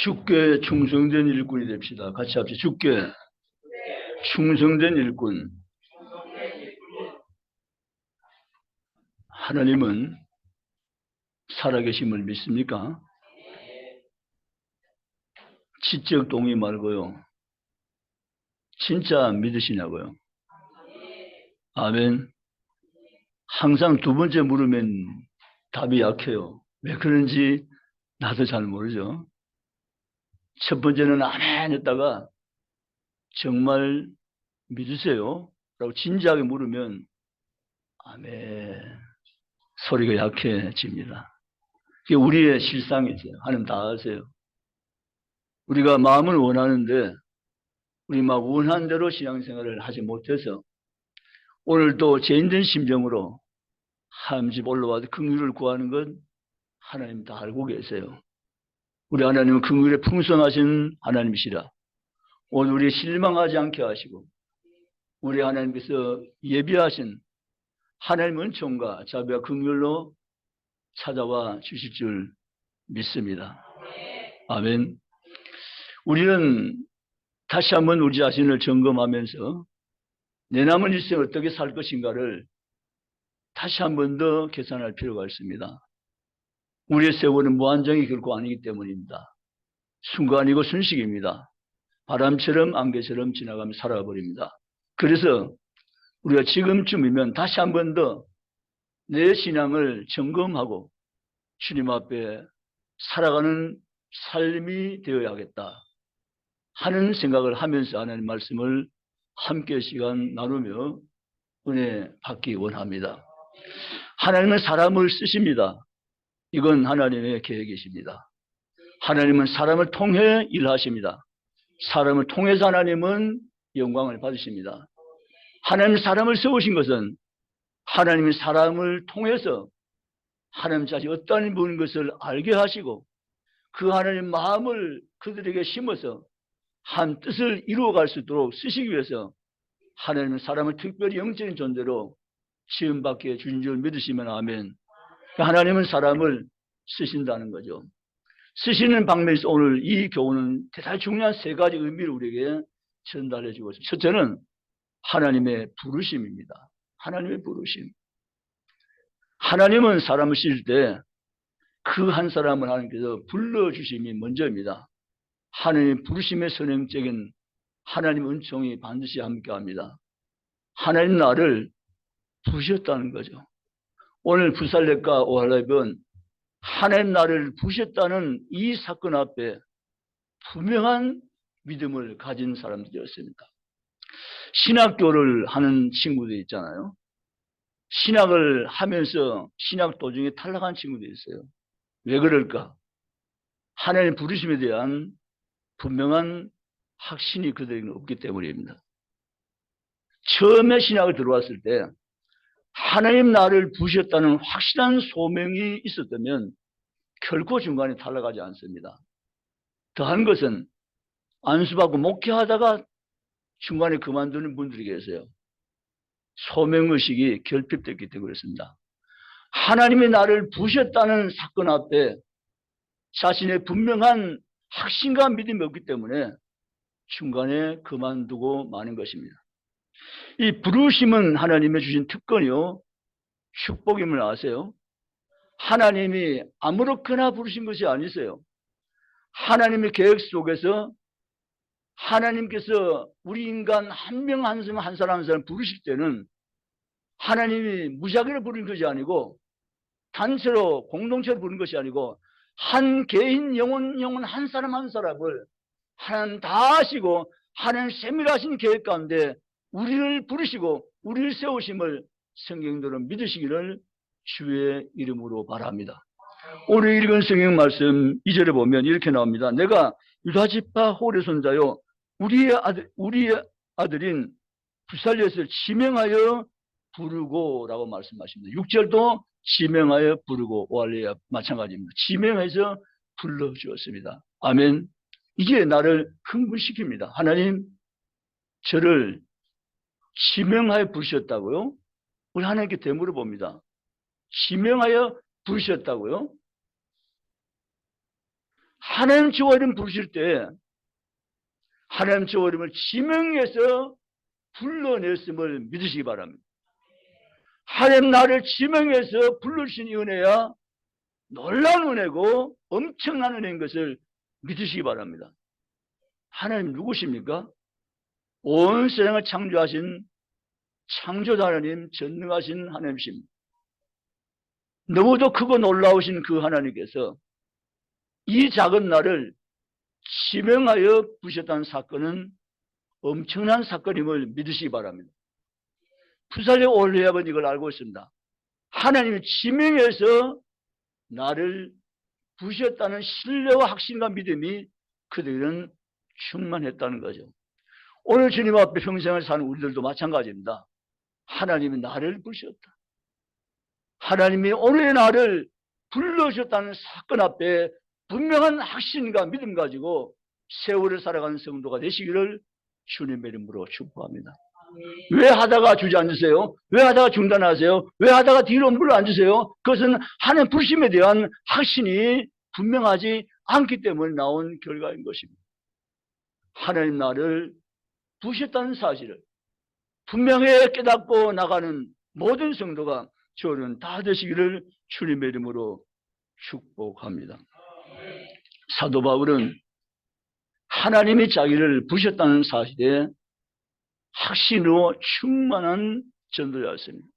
주께 충성된 일꾼이 됩시다. 같이 합시다. 주께 충성된 일꾼. 하나님은 살아계심을 믿습니까? 지적 동의 말고요. 진짜 믿으시냐고요? 아멘. 항상 두 번째 물으면 답이 약해요. 왜 그런지 나도 잘 모르죠. 첫 번째는 아멘 했다가 정말 믿으세요? 라고 진지하게 물으면 아멘 소리가 약해집니다. 그게 우리의 실상이죠. 하나님 다 아세요. 우리가 마음은 원하는데 우리 막 원하는 대로 신앙생활을 하지 못해서 오늘도 죄인된 심정으로 하나님 집 올라와서 긍휼을 구하는 건 하나님 다 알고 계세요. 우리 하나님은 긍휼에 풍성하신 하나님이시라. 오늘 우리 실망하지 않게 하시고 우리 하나님께서 예비하신 하나님 은총과 자비와 긍휼로 찾아와 주실 줄 믿습니다. 아멘. 우리는 다시 한번 우리 자신을 점검하면서 내 남은 일생 어떻게 살 것인가를 다시 한번 더 계산할 필요가 있습니다. 우리의 세월은 무한정이 결코 아니기 때문입니다. 순간이고 순식입니다. 바람처럼 안개처럼 지나가며 살아버립니다. 그래서 우리가 지금쯤이면 다시 한번 더 내 신앙을 점검하고 주님 앞에 살아가는 삶이 되어야겠다 하는 생각을 하면서 하나님 말씀을 함께 시간 나누며 은혜 받기 원합니다. 하나님은 사람을 쓰십니다. 이건 하나님의 계획이십니다. 하나님은 사람을 통해 일하십니다. 사람을 통해서 하나님은 영광을 받으십니다. 하나님 사람을 세우신 것은 하나님이 사람을 통해서 하나님 자신이 어떠한 분인 것을 알게 하시고 그 하나님 마음을 그들에게 심어서 한 뜻을 이루어갈 수 있도록 쓰시기 위해서 하나님은 사람을 특별히 영적인 존재로 지음받게 주신 줄 믿으시면 아멘. 하나님은 사람을 쓰신다는 거죠. 쓰시는 방면에서 오늘 이 교훈은 대단히 중요한 세 가지 의미를 우리에게 전달해 주고 있습니다. 첫째는 하나님의 부르심입니다. 하나님의 부르심. 하나님은 사람을 쓰실 때 그 한 사람을 하나님께서 불러주심이 먼저입니다. 하나님의 부르심의 선행적인 하나님 은총이 반드시 함께합니다. 하나님 나를 부르셨다는 거죠. 오늘 부살렙과 오할렙은 하나님 나를 부르셨다는 이 사건 앞에 분명한 믿음을 가진 사람들이었습니다. 신학교를 하는 친구들 있잖아요. 신학을 하면서 신학 도중에 탈락한 친구들이 있어요. 왜 그럴까? 하나님 부르심에 대한 분명한 확신이 그들에게는 없기 때문입니다. 처음에 신학을 들어왔을 때 하나님 나를 부르셨다는 확실한 소명이 있었다면 결코 중간에 탈락하지 않습니다. 더한 것은 안수받고 목회하다가 중간에 그만두는 분들이 계세요. 소명의식이 결핍됐기 때문에 그렇습니다. 하나님이 나를 부르셨다는 사건 앞에 자신의 분명한 확신과 믿음이 없기 때문에 중간에 그만두고 마는 것입니다. 이 부르심은 하나님의 주신 특권이요 축복임을 아세요? 하나님이 아무렇거나 부르신 것이 아니세요. 하나님의 계획 속에서 하나님께서 우리 인간 한 명 한 사람 한 사람 부르실 때는 하나님이 무작위로 부르는 것이 아니고 단체로 공동체로 부르는 것이 아니고 한 개인 영혼 한 사람 한 사람을 하나님 다 아시고 하나님 세밀하신 계획 가운데 우리를 부르시고 우리를 세우심을 성경대로 믿으시기를 주의 이름으로 바랍니다. 오늘 읽은 성경 말씀 2절에 보면 이렇게 나옵니다. 내가 유다지파 홀의 손자요 우리의 아들인 부살렛을 지명하여 부르고 라고 말씀하십니다. 6절도 지명하여 부르고 오할레와 마찬가지입니다. 지명해서 불러주었습니다. 아멘. 이게 나를 흥분시킵니다. 하나님 저를 지명하여 부르셨다고요? 우리 하나님께 되물어 봅니다. 지명하여 부르셨다고요? 하나님 저와 이름 부르실 때 하나님 저와 이름을 지명해서 불러냈음을 믿으시기 바랍니다. 하나님 나를 지명해서 부르신 은혜야 놀라운 은혜고 엄청난 은혜인 것을 믿으시기 바랍니다. 하나님 누구십니까? 온 세상을 창조하신 창조자 하나님, 전능하신 하나님이십니다. 너무도 크고 놀라우신 그 하나님께서 이 작은 나를 지명하여 부셨다는 사건은 엄청난 사건임을 믿으시기 바랍니다. 부살의 올레아버는 이걸 알고 있습니다. 하나님이 지명해서 나를 부셨다는 신뢰와 확신과 믿음이 그들은 충만했다는 거죠. 오늘 주님 앞에 평생을 사는 우리들도 마찬가지입니다. 하나님이 나를 부르셨다. 하나님이 오늘의 나를 불러주셨다는 사건 앞에 분명한 확신과 믿음 가지고 세월을 살아가는 성도가 되시기를 주님의 이름으로 축복합니다. 왜 하다가 주저앉으세요? 왜 하다가 중단하세요? 왜 하다가 뒤로 물러앉으세요? 그것은 하나님 부르심에 대한 확신이 분명하지 않기 때문에 나온 결과인 것입니다. 하나님 나를 부르셨다는 사실을 분명히 깨닫고 나가는 모든 성도가 저는 다 되시기를 주님의 이름으로 축복합니다. 사도 바울은 하나님이 자기를 부르셨다는 사실에 확신으로 충만한 전도자였습니다.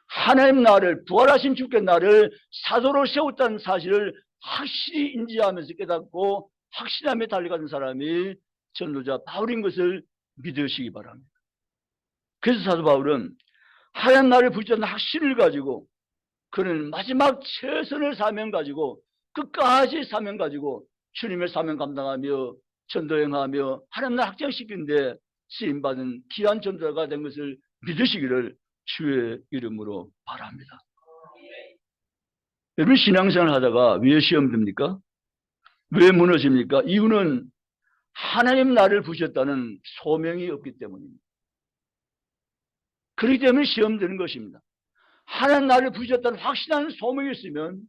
하나님 나를 부활하신 주께 나를 사도로 세웠다는 사실을 확실히 인지하면서 깨닫고 확신하며 달려가는 사람이 전도자 바울인 것을 믿으시기 바랍니다. 그래서 사도 바울은 하나님 나를 부르셨다는 확신을 가지고 그는 마지막 최선의 사명 가지고 끝까지 사명 가지고 주님의 사명 감당하며 전도행하며 하나님 나라 확장시키는데 쓰임받은 귀한 전도자가 된 것을 믿으시기를 주의 이름으로 바랍니다. 여러분 신앙생활 하다가 왜 시험 듭니까? 왜 무너집니까? 이유는 하나님 나를 부르셨다는 소명이 없기 때문입니다. 그렇기 때문에 시험 드는 것입니다. 하나님 나를 부르셨다는 확신한 소명이 있으면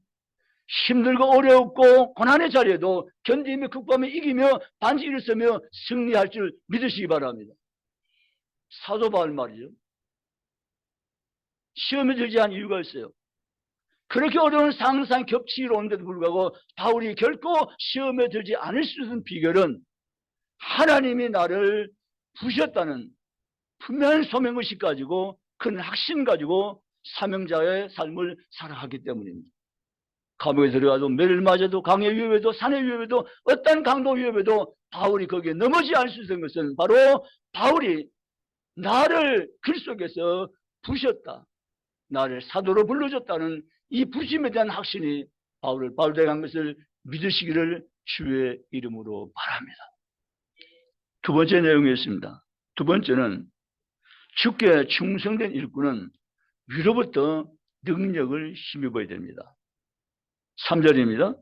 힘들고 어렵고 고난의 자리에도 견디며 극복하며 이기며 반드시 일어서며 승리할 줄 믿으시기 바랍니다. 사도 바울 말이죠. 시험에 들지 않은 이유가 있어요. 그렇게 어려운 상상 겹치기로 오는데도 불구하고 바울이 결코 시험에 들지 않을 수 있는 비결은 하나님이 나를 부르셨다는 분명한 소명의식 가지고 큰 확신 가지고 사명자의 삶을 살아가기 때문입니다. 감옥에 들어가도 매를 맞아도 강의 위협에도 산의 위협에도 어떤 강도 위협에도 바울이 거기에 넘어지지 않을 수 있는 것은 바로 바울이 나를 글 속에서 부르셨다. 나를 사도로 불러줬다는 이 부르심에 대한 확신이 바울을 바울되게 한 것을 믿으시기를 주의 이름으로 바랍니다. 두 번째 내용이 있습니다. 두 번째는 주께 충성된 일꾼은 위로부터 능력을 힘입어야 됩니다. 3절입니다.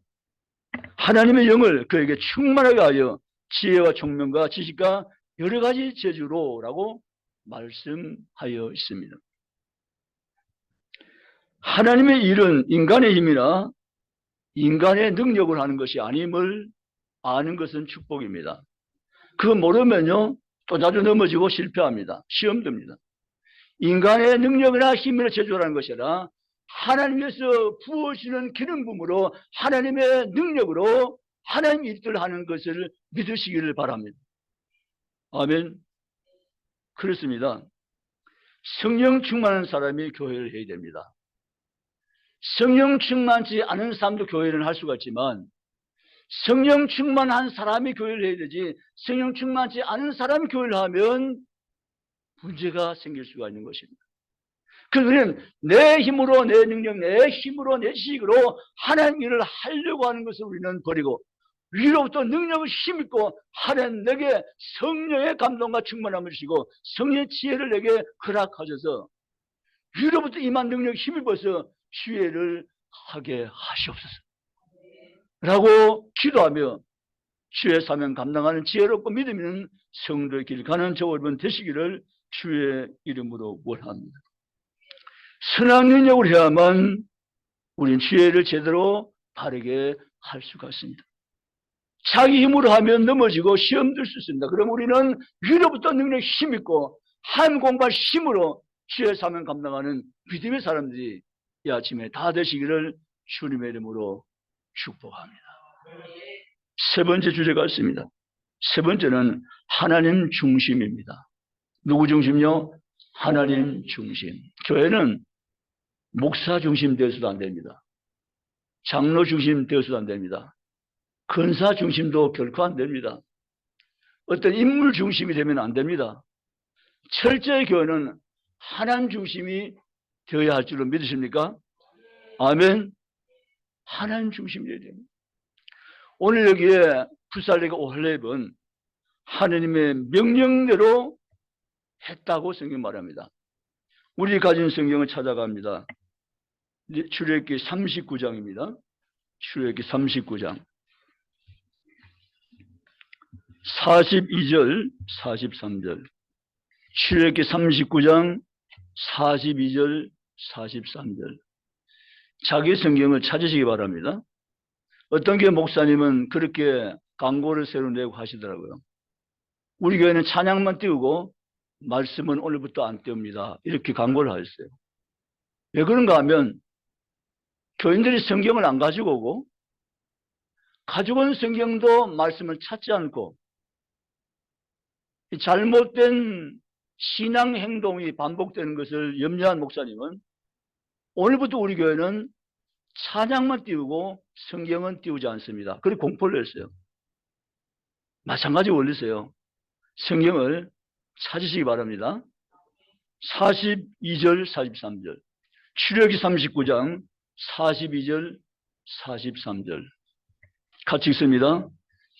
하나님의 영을 그에게 충만하게 하여 지혜와 총명과 지식과 여러 가지 재주로라고 말씀하여 있습니다. 하나님의 일은 인간의 힘이나 인간의 능력을 하는 것이 아님을 아는 것은 축복입니다. 그거 모르면요 또 자주 넘어지고 실패합니다. 시험 듭니다. 인간의 능력이나 힘이나 재주라는 것이 아니라 하나님께서 부어주시는 기름부음으로 하나님의 능력으로 하나님 일들을 하는 것을 믿으시기를 바랍니다. 아멘. 그렇습니다. 성령 충만한 사람이 교회를 해야 됩니다. 성령 충만치 않은 사람도 교회를 할 수가 있지만 성령 충만한 사람이 교회를 해야 되지 성령 충만치 않은 사람이 교회를 하면 문제가 생길 수가 있는 것입니다. 그들은 내 힘으로 내 능력 내 힘으로 내 지식으로 하나님 일을 하려고 하는 것을 우리는 버리고 위로부터 능력을 힘입고 하나님 내게 성령의 감동과 충만함을 주시고 성령의 지혜를 내게 허락하셔서 위로부터 임한 능력을 힘입어서 주의를 하게 하시옵소서 라고 기도하며 주의 사명 감당하는 지혜롭고 믿음 있는 성도의 길 가는 저와 여러분 되시기를 주의 이름으로 원합니다. 선한 능력을 해야만 우리는 지혜를 제대로 바르게 할 수가 있습니다. 자기 힘으로 하면 넘어지고 시험 들 수 있습니다. 그럼 우리는 위로부터 능력 힘 있고 한 공간 힘으로 주의 사명 감당하는 믿음의 사람들이 이 아침에 다 되시기를 주님의 이름으로 축복합니다. 세 번째 주제가 있습니다. 세 번째는 하나님 중심입니다. 누구 중심요? 하나님 중심. 교회는 목사 중심 되어서도 안 됩니다. 장로 중심 되어서도 안 됩니다. 근사 중심도 결코 안 됩니다. 어떤 인물 중심이 되면 안 됩니다. 철저히 교회는 하나님 중심이 되어야 할 줄로 믿으십니까? 아멘. 하나님 중심이 되어야 됩니다. 오늘 여기에 부살레가 올레입은 하나님의 명령대로 했다고 성경 말합니다. 우리 가진 성경을 찾아갑니다. 출애굽기 39장입니다. 출애굽기 39장 42절 43절 출애굽기 39장 42절 43절 자기 성경을 찾으시기 바랍니다. 어떤 교회 목사님은 그렇게 광고를 새로 내고 하시더라고요. 우리 교회는 찬양만 띄우고 말씀은 오늘부터 안 띄웁니다. 이렇게 광고를 하셨어요. 왜 그런가 하면 교인들이 성경을 안 가지고 오고 가지고 온 성경도 말씀을 찾지 않고 잘못된 신앙 행동이 반복되는 것을 염려한 목사님은 오늘부터 우리 교회는 찬양만 띄우고 성경은 띄우지 않습니다. 그리고 공포를 냈어요. 마찬가지 원리세요. 성경을 찾으시기 바랍니다. 42절 43절 출애굽기 39장 42절 43절 같이 읽습니다.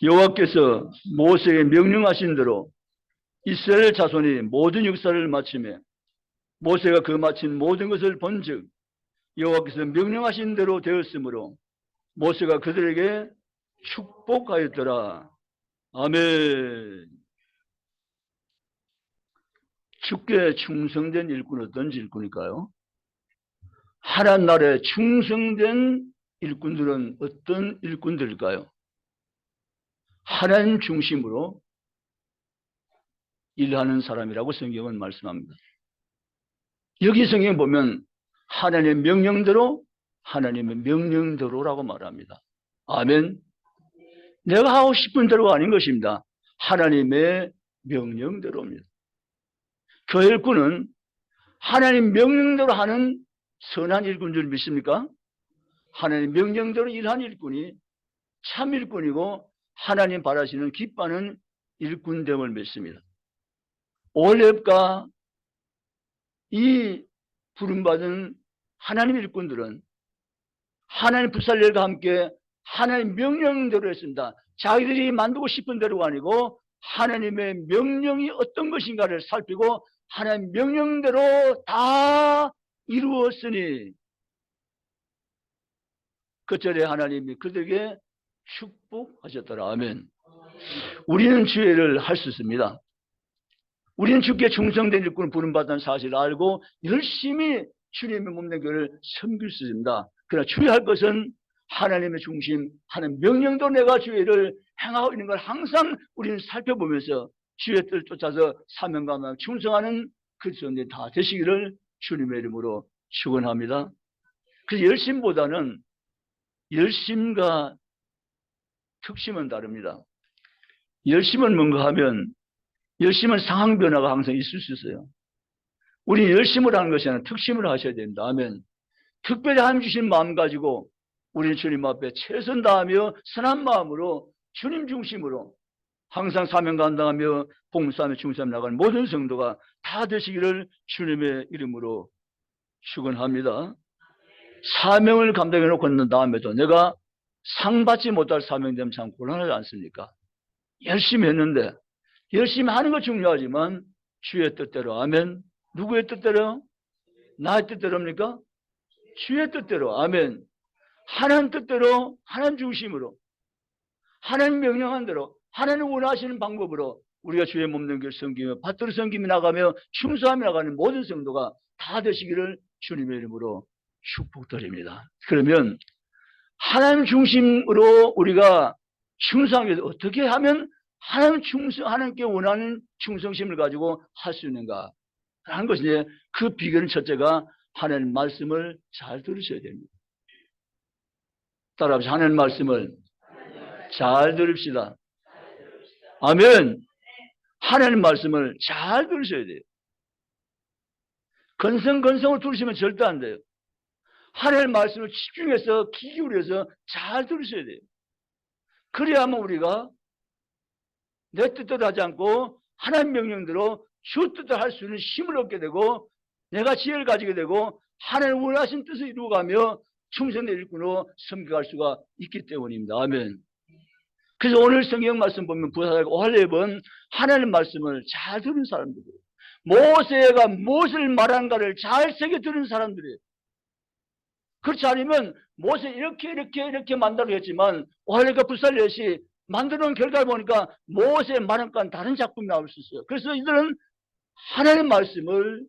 여호와께서 모세에게 명령하신 대로 이스라엘 자손이 모든 역사를 마치매 모세가 그 마친 모든 것을 본즉 여호와께서 명령하신 대로 되었으므로 모세가 그들에게 축복하였더라. 아멘. 주께 충성된 일꾼은 어떤 일꾼일까요? 하나님 나라에 충성된 일꾼들은 어떤 일꾼들일까요? 하나님 중심으로 일하는 사람이라고 성경은 말씀합니다. 여기 성경 보면 하나님의 명령대로 하나님의 명령대로라고 말합니다. 아멘. 내가 하고 싶은 대로가 아닌 것입니다. 하나님의 명령대로입니다. 교회 일꾼은 하나님 명령대로 하는 선한 일꾼 줄 믿습니까? 하나님 명령대로 일하는 일꾼이 참 일꾼이고 하나님 바라시는 기뻐하는 일꾼됨을 믿습니다. 올렙과 이 부름받은 하나님 일꾼들은 하나님 부살렐과 함께 하나님 명령대로 했습니다. 자기들이 만들고 싶은 대로가 아니고 하나님의 명령이 어떤 것인가를 살피고 하나님 명령대로 다 이루었으니 그 절에 하나님이 그들에게 축복하셨더라. 아멘. 우리는 주의를 할 수 있습니다. 우리는 주께 충성된 일꾼을 부름받은 사실을 알고 열심히 주님의 몸된 교회를 섬길 수 있습니다. 그러나 주의할 것은 하나님의 중심, 하나님 명령도 내가 주의를 행하고 있는 걸 항상 우리는 살펴보면서 주의 뜻을 쫓아서 사명감을 충성하는 그리스도인들이 다 되시기를 주님의 이름으로 축원합니다. 그래서 열심보다는 열심과 특심은 다릅니다. 열심은 뭔가 하면 열심은 상황 변화가 항상 있을 수 있어요. 우리 열심을 하는 것이 아니라 특심을 하셔야 됩니다. 아멘. 특별히 하나님 주신 마음 가지고 우리는 주님 앞에 최선 다하며 선한 마음으로 주님 중심으로 항상 사명 감당하며 봉사하며 충성하며 나가는 모든 성도가 다 되시기를 주님의 이름으로 축원합니다. 사명을 감당해 놓고 있는 다음에도 내가 상 받지 못할 사명되면 참 곤란하지 않습니까? 열심히 했는데 열심히 하는 거 중요하지만 주의 뜻대로 아멘. 누구의 뜻대로? 나의 뜻대로입니까? 주의 뜻대로 아멘. 하나님 뜻대로 하나님 중심으로 하나님 명령한 대로 하나님 원하시는 방법으로 우리가 주의 몸된 교회를 섬기며 받들어 섬기며 나가며 충성하며 나가는 모든 성도가 다 되시기를 주님의 이름으로 축복드립니다. 그러면 하나님 중심으로 우리가 충성하게 어떻게 하면 하나님께 원하는 충성심을 가지고 할 수 있는가 하는 것이 이제 그 비결은 첫째가 하나님 말씀을 잘 들으셔야 됩니다. 따라합시다. 하나님 말씀을 잘 들읍시다. 아멘. 하나님 말씀을 잘 들으셔야 돼요. 건성건성을 들으시면 절대 안 돼요. 하나님 말씀을 집중해서 귀 기울여서 잘 들으셔야 돼요. 그래야만 우리가 내 뜻대로 하지 않고 하나님 명령대로 주 뜻대로 할 수 있는 힘을 얻게 되고 내가 지혜를 가지게 되고 하나님 원하신 뜻을 이루어가며 충성된 일꾼으로 섬겨갈 수가 있기 때문입니다. 아멘. 그래서 오늘 성경 말씀 보면 부사절과 오할례번 하나님 말씀을 잘 들은 사람들이에요. 모세가 무엇을 말한가를 잘 새겨 들은 사람들이에요. 그렇지 않으면 모세 이렇게 만들어 했지만 오할례가 부살렛이 만들어 놓은 결과를 보니까 모세의 말한 건 다른 작품이 나올 수 있어요. 그래서 이들은 하나님 말씀을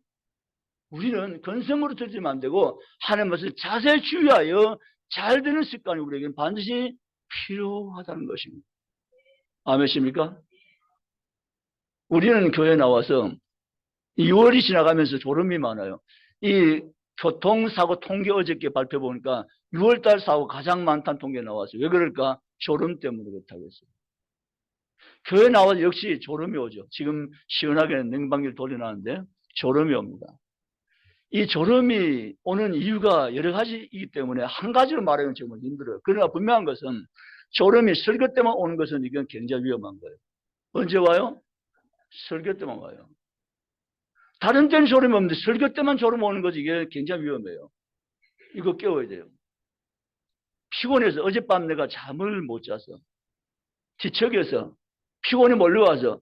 우리는 건성으로 듣지만 안 되고 하나님 말씀을 자세히 주의하여 잘 듣는 습관이 우리에게는 반드시 필요하다는 것입니다. 아멘입니까? 우리는 교회에 나와서 2월이 지나가면서 졸음이 많아요. 이 교통사고 통계 어저께 발표해보니까 6월달 사고 가장 많다는 통계 나왔어요. 왜 그럴까? 졸음 때문에 그렇다고 했어요. 교회 나와서 역시 졸음이 오죠. 지금 시원하게 냉방기를 돌려놨는데 졸음이 옵니다. 이 졸음이 오는 이유가 여러 가지이기 때문에 한 가지로 말하기는 정말 힘들어요. 그러나 분명한 것은 졸음이 설교 때만 오는 것은 이건 굉장히 위험한 거예요. 언제 와요? 설교 때만 와요. 다른 때는 졸음이 없는데 설교 때만 졸음 오는 거지 이게 굉장히 위험해요. 이거 깨워야 돼요. 피곤해서 어젯밤 내가 잠을 못 자서 뒤척여서 피곤이 몰려와서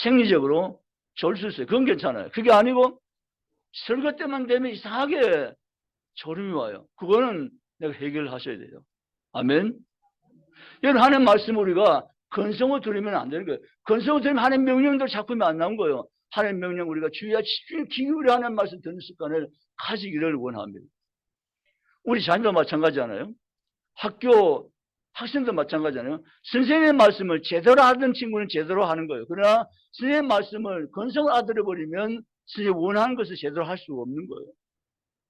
생리적으로 졸 수 있어요. 그건 괜찮아요. 그게 아니고 설교 때만 되면 이상하게 졸음이 와요. 그거는 내가 해결하셔야 돼요. 아멘. 여러분 하나님 말씀 우리가 건성을 들으면 안 되는 거예요. 건성을 들으면 하나님 명령들 작품이 안 나온 거예요. 하나님 명령 우리가 주의하 집중히 기울여 하나님 말씀 듣는 습관을 가지기를 원합니다. 우리 자녀도 마찬가지잖아요. 학교 학생도 마찬가지잖아요. 선생님의 말씀을 제대로 하던 친구는 제대로 하는 거예요. 그러나 선생님의 말씀을 건성을 아들어버리면 선생님이 원하는 것을 제대로 할 수가 없는 거예요.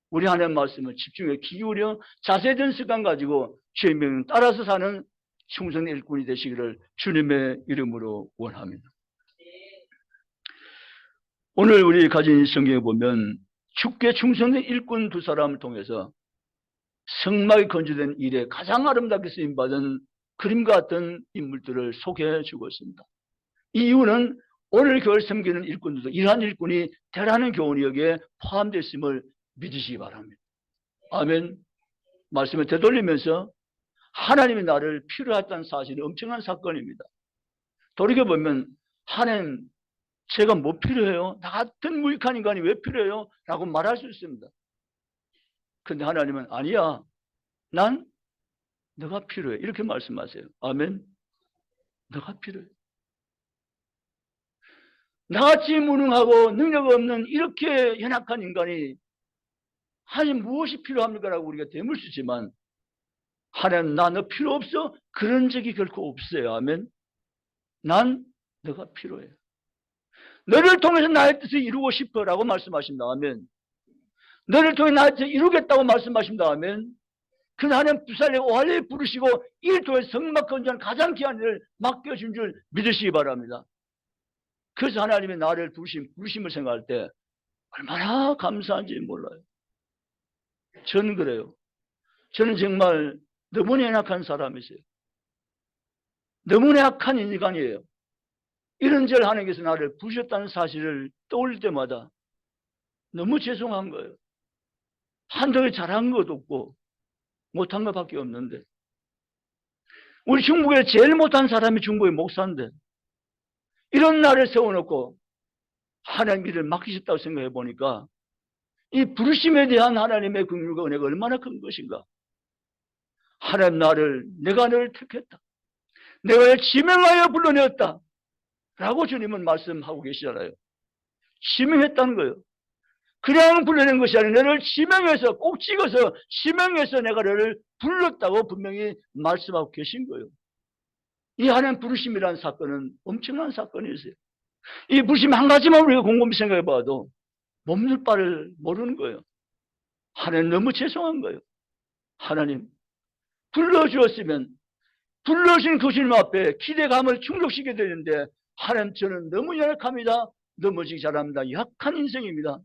우리 하나님 말씀을 집중해 기울여 자세된 습관 가지고 주의 명령 따라서 사는 충성된 일꾼이 되시기를 주님의 이름으로 원합니다. 오늘 우리 가진 이 성경에 보면 주께 충성된 일꾼 두 사람을 통해서 성막이 건조된 일에 가장 아름답게 쓰임받은 그림과 같은 인물들을 소개해 주고 있습니다. 이 이유는 오늘 교회를 섬기는 일꾼들도 이러한 일꾼이 되라는 교훈이 여기에 포함되어 있음을 믿으시기 바랍니다. 아멘. 말씀을 되돌리면서 하나님이 나를 필요했다는 사실이 엄청난 사건입니다. 돌이켜보면 하나님 제가 뭐 필요해요? 나 같은 무익한 인간이 왜 필요해요? 라고 말할 수 있습니다. 근데 하나님은 아니야. 난 너가 필요해. 이렇게 말씀하세요. 아멘. 너가 필요해. 나같이 무능하고 능력 없는 이렇게 연약한 인간이 하나님 무엇이 필요합니까? 라고 우리가 되물 수 있지만 하나님 나 너 필요 없어? 그런 적이 결코 없어요. 아멘. 난 너가 필요해. 너를 통해서 나의 뜻을 이루고 싶어 라고 말씀하신다. 아멘. 너를 통해 나의 뜻을 이루겠다고 말씀하신다. 아멘. 그 하나님 부살레 오할례에 부르시고 이를 통해 성막 건조한 가장 귀한 일을 맡겨준 줄 믿으시기 바랍니다. 그래서 하나님이 나를 부르심을 생각할 때 얼마나 감사한지 몰라요. 저는 그래요. 저는 정말 너무나 연약한 사람이세요. 너무나 약한 인간이에요. 이런저런 하나님께서 나를 부르셨다는 사실을 떠올릴 때마다 너무 죄송한 거예요. 한덕에 잘한 것도 없고 못한 것밖에 없는데 우리 중국에 제일 못한 사람이 중국의 목사인데 이런 나를 세워놓고 하나님 일을 맡기셨다고 생각해 보니까 이 부르심에 대한 하나님의 긍휼과 은혜가 얼마나 큰 것인가. 하나님 내가 너를 택했다. 내가 너를 지명하여 불러내었다. 라고 주님은 말씀하고 계시잖아요. 지명했다는 거예요. 그냥 불러낸 것이 아니라 너를 지명해서 꼭 찍어서 지명해서 내가 너를 불렀다고 분명히 말씀하고 계신 거예요. 이 하나님 부르심이라는 사건은 엄청난 사건이었어요. 이 부르심 한 가지만 우리가 곰곰이 생각해 봐도 몸둘 바를 모르는 거예요. 하나님 너무 죄송한 거예요. 하나님 불러주었으면 불러주신 그 주님 앞에 기대감을 충족시켜야 되는데 하나님 저는 너무 연약합니다. 넘어지기 잘합니다. 약한 인생입니다.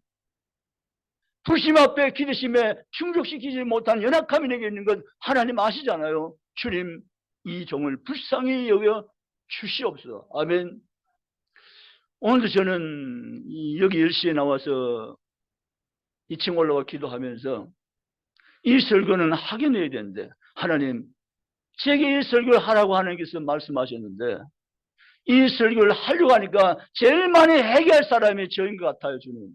부르심 앞에 기대심에 충족시키지 못한 연약함이 내게 있는 것 하나님 아시잖아요. 주님 이 종을 불쌍히 여겨 주시옵소서. 아멘. 오늘도 저는 여기 10시에 나와서 2층 올라가 기도하면서 이 설교는 하긴 해야 되는데 하나님 제게 이 설교를 하라고 하나님께서 말씀하셨는데 이 설교를 하려고 하니까 제일 많이 해결할 사람이 저인 것 같아요. 주님.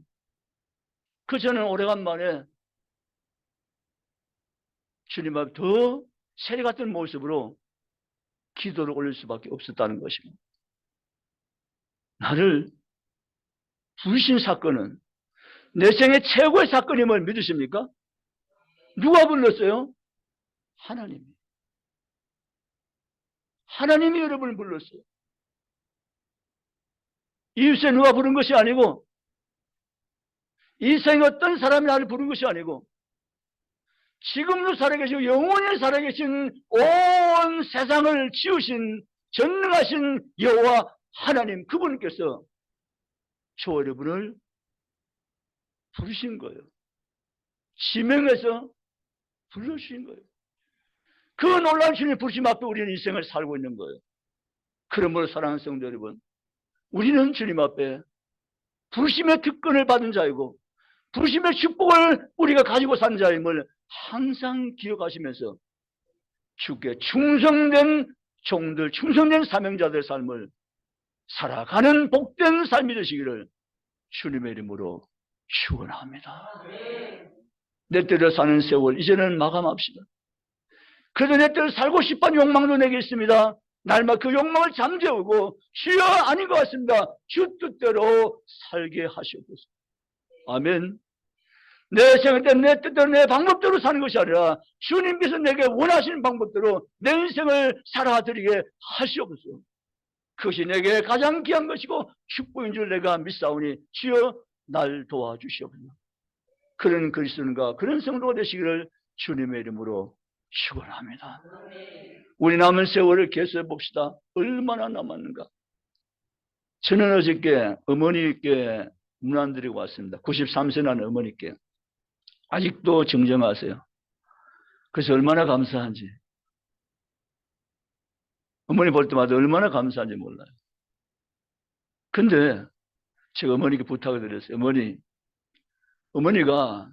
그 저는 오래간만에 주님 앞에 더 세례 같은 모습으로 기도를 올릴 수밖에 없었다는 것입니다. 나를 부르신 사건은 내 생애 최고의 사건임을 믿으십니까? 누가 불렀어요? 하나님이. 하나님이 여러분을 불렀어요. 이웃에 누가 부른 것이 아니고 이 생에 어떤 사람이 나를 부른 것이 아니고 지금도 살아계시고 영원히 살아계신 온 세상을 지으신 전능하신 여호와 하나님 그분께서 저 여러분을 부르신 거예요. 지명해서 불러주신 거예요. 그 놀라운 주님의 부르심 앞에 우리는 인생을 살고 있는 거예요. 그러므로 사랑하는 성도 여러분, 우리는 주님 앞에 부르심의 특권을 받은 자이고 부르심의 축복을 우리가 가지고 산 자임을 항상 기억하시면서 주께 충성된 종들, 충성된 사명자들의 삶을 살아가는 복된 삶이 되시기를 주님의 이름으로 축원합니다. 내 때를 사는 세월 이제는 마감합시다. 그래도 내 때를 살고 싶은 욕망도 내게 있습니다. 날마다 그 욕망을 잠재우고 주여 아닌 것 같습니다. 주 뜻대로 살게 하시옵소서. 아멘. 내 생각 때 내 뜻대로 내 방법대로 사는 것이 아니라 주님께서 내게 원하시는 방법대로 내 인생을 살아드리게 하시옵소서. 그것이 내게 가장 귀한 것이고 축복인 줄 내가 믿사오니 주여 날 도와주시옵소서. 그런 그리스도인과 그런 성도가 되시기를 주님의 이름으로 축원합니다. 우리 남은 세월을 계속해 봅시다. 얼마나 남았는가. 저는 어저께 어머니께 문안 드리고 왔습니다. 93세 난 어머니께. 아직도 정정하세요. 그래서 얼마나 감사한지. 어머니 볼 때마다 얼마나 감사한지 몰라요. 근데 제가 어머니께 부탁을 드렸어요. 어머니가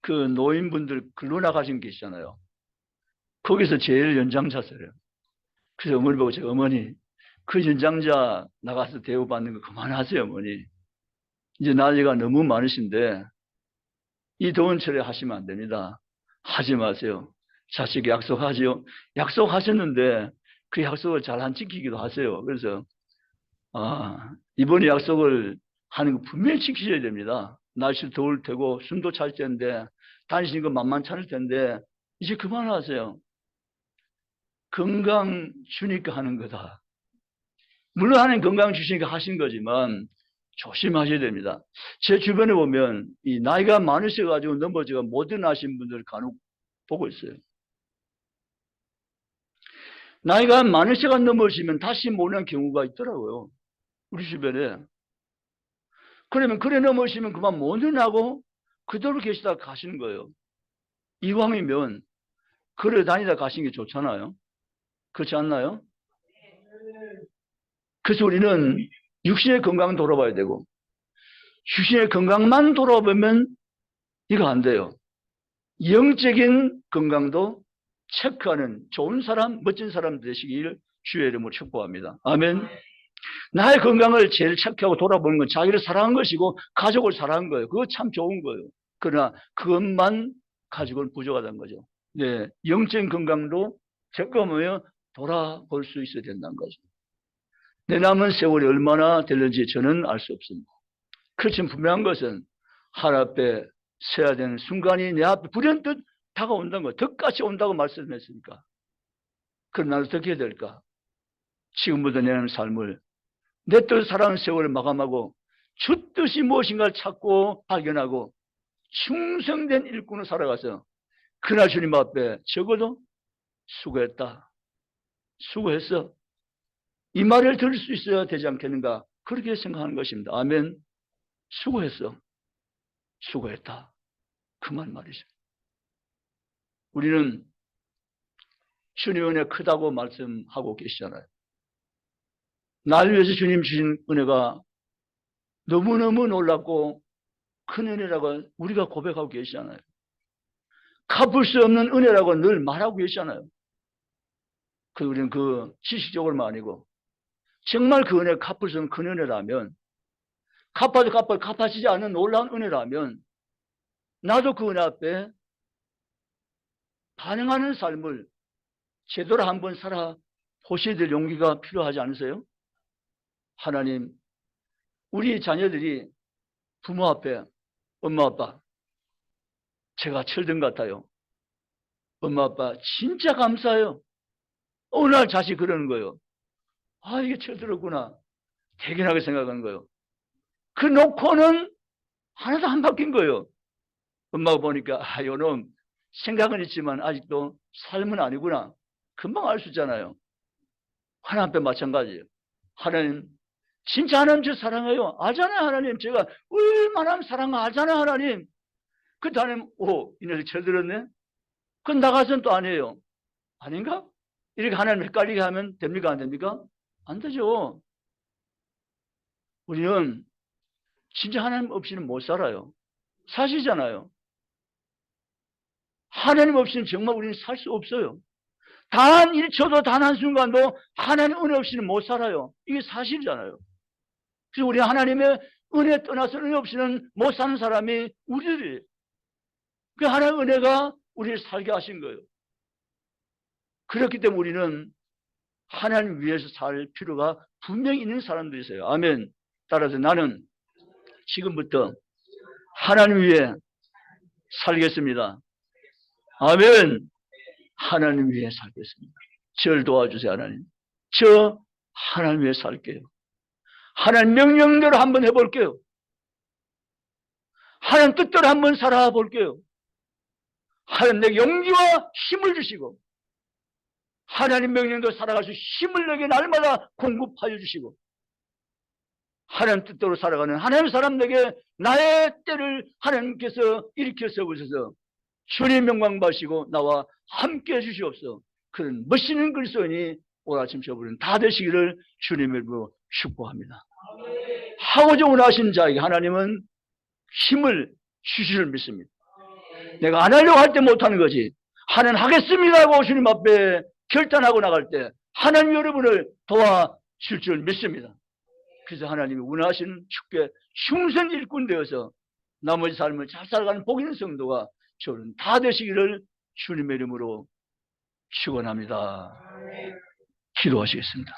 그 노인분들 글로 나가신 게 있잖아요. 거기서 제일 연장자세요. 그래서 어머니 보고 제가 어머니 그 연장자 나가서 대우받는 거 그만하세요. 어머니. 이제 나이가 너무 많으신데 이 더운 철에 하시면 안 됩니다. 하지 마세요. 자식이 약속하지요. 약속하셨는데 그 약속을 잘 안 지키기도 하세요. 그래서 이번에 약속을 하는 거 분명히 지키셔야 됩니다. 날씨 더울 테고 숨도 찰 텐데 다니시는 거 만만찮을 텐데 이제 그만하세요. 건강 주니까 하는 거다. 물론 하나님 건강 주시니까 하신 거지만 조심하셔야 됩니다. 제 주변에 보면 이 나이가 많으셔가지고 넘어져가 못 일어나신 분들 간혹 보고 있어요. 나이가 많으셔가 넘어지면 다시 못 오는 경우가 있더라고요. 우리 주변에. 그러면 그래 넘어지면 그만 못 일어나고 그대로 계시다 가시는 거예요. 이왕이면 걸어 다니다 가시는 게 좋잖아요. 그렇지 않나요? 그래서 우리는 육신의 건강 돌아봐야 되고 육신의 건강만 돌아보면 이거 안 돼요. 영적인 건강도 체크하는 좋은 사람, 멋진 사람 되시길 주의 이름으로 축복합니다. 아멘. 나의 건강을 제일 체크하고 돌아보는 건 자기를 사랑한 것이고 가족을 사랑한 거예요. 그거 참 좋은 거예요. 그러나 그것만 가지고는 부족하다는 거죠. 네, 영적인 건강도 체크하며 돌아볼 수 있어야 된다는 거죠. 내 남은 세월이 얼마나 될는지 저는 알 수 없습니다. 그렇지만 분명한 것은 하나님 앞에 서야 되는 순간이 내 앞에 불현듯 다가온다는 거예요. 덕같이 온다고 말씀했으니까. 그럼 나는 어떻게 해야 될까? 지금부터 내 삶을 내 뜻 살아가는 세월을 마감하고 주 뜻이 무엇인가를 찾고 발견하고 충성된 일꾼으로 살아가서 그날 주님 앞에 적어도 수고했다, 수고했어, 이 말을 들을 수 있어야 되지 않겠는가, 그렇게 생각하는 것입니다. 아멘. 수고했어, 수고했다, 그만 말이죠. 우리는 주님의 은혜 크다고 말씀하고 계시잖아요. 날 위해서 주님 주신 은혜가 너무너무 놀랍고 큰 은혜라고 우리가 고백하고 계시잖아요. 갚을 수 없는 은혜라고 늘 말하고 계시잖아요. 우리는 그 지식적으로만 아니고 정말 그 은혜 갚을 수 없는 큰 은혜라면, 갚아도 갚아지지 않는 놀라운 은혜라면 나도 그 은혜 앞에 반응하는 삶을 제대로 한번 살아보셔야 될 용기가 필요하지 않으세요? 하나님, 우리 자녀들이 부모 앞에 엄마 아빠 제가 철든 같아요. 엄마 아빠 진짜 감사해요. 어느 날 자식 그러는 거예요. 아, 이게 철들었구나. 대견하게 생각하는 거예요. 그 놓고는 하나도 안 바뀐 거예요. 엄마가 보니까 아, 요놈 생각은 있지만 아직도 삶은 아니구나. 금방 알 수 있잖아요. 하나님 앞에 마찬가지예요. 하나님, 진짜 하나님 저 사랑해요. 알잖아요. 하나님 제가 얼마나 사랑을 알잖아요. 하나님. 그때 하나님, 오, 이 녀석 철들었네. 그건 나가서는 또 아니에요. 아닌가? 이렇게 하나님 헷갈리게 하면 됩니까? 안 됩니까? 안 되죠. 우리는 진짜 하나님 없이는 못 살아요. 사실이잖아요. 하나님 없이는 정말 우리는 살 수 없어요. 단 1초도 단 한순간도 하나님 은혜 없이는 못 살아요. 이게 사실이잖아요. 그래서 우리 하나님의 은혜 떠나서 은혜 없이는 못 사는 사람이 우리들이에요. 그 하나님의 은혜가 우리를 살게 하신 거예요. 그렇기 때문에 우리는 하나님 위해서 살 필요가 분명히 있는 사람들이세요. 아멘. 따라서 나는 지금부터 하나님 위해 살겠습니다. 아멘. 하나님 위해 살겠습니다. 저를 도와주세요. 하나님. 저 하나님 위해 살게요. 하나님 명령대로 한번 해볼게요. 하나님 뜻대로 한번 살아볼게요. 하나님 내게 용기와 힘을 주시고 하나님 명령대로 살아갈 수 힘을 내게 날마다 공급하여 주시고 하나님 뜻대로 살아가는 하나님 사람에게 나의 때를 하나님께서 일으켜 세우셔서 주님 영광 받으시고 나와 함께 해주시옵소서. 그런 멋있는 그리스도인이 오늘 아침 저부는 다 되시기를 주님의 이름으로 축복합니다. 하고자 원하신 자에게 하나님은 힘을 주실 줄 믿습니다. 내가 안 하려고 할 때 못하는 거지. 하나님 하겠습니다 하고 주님 앞에 결단하고 나갈 때 하나님 여러분을 도와줄 줄 믿습니다. 그래서 하나님이 원하시는 축복의 흉선 일꾼 되어서 나머지 삶을 잘 살아가는 복 있는 성도가 저는 다 되시기를 주님의 이름으로 축원합니다. 기도하시겠습니다.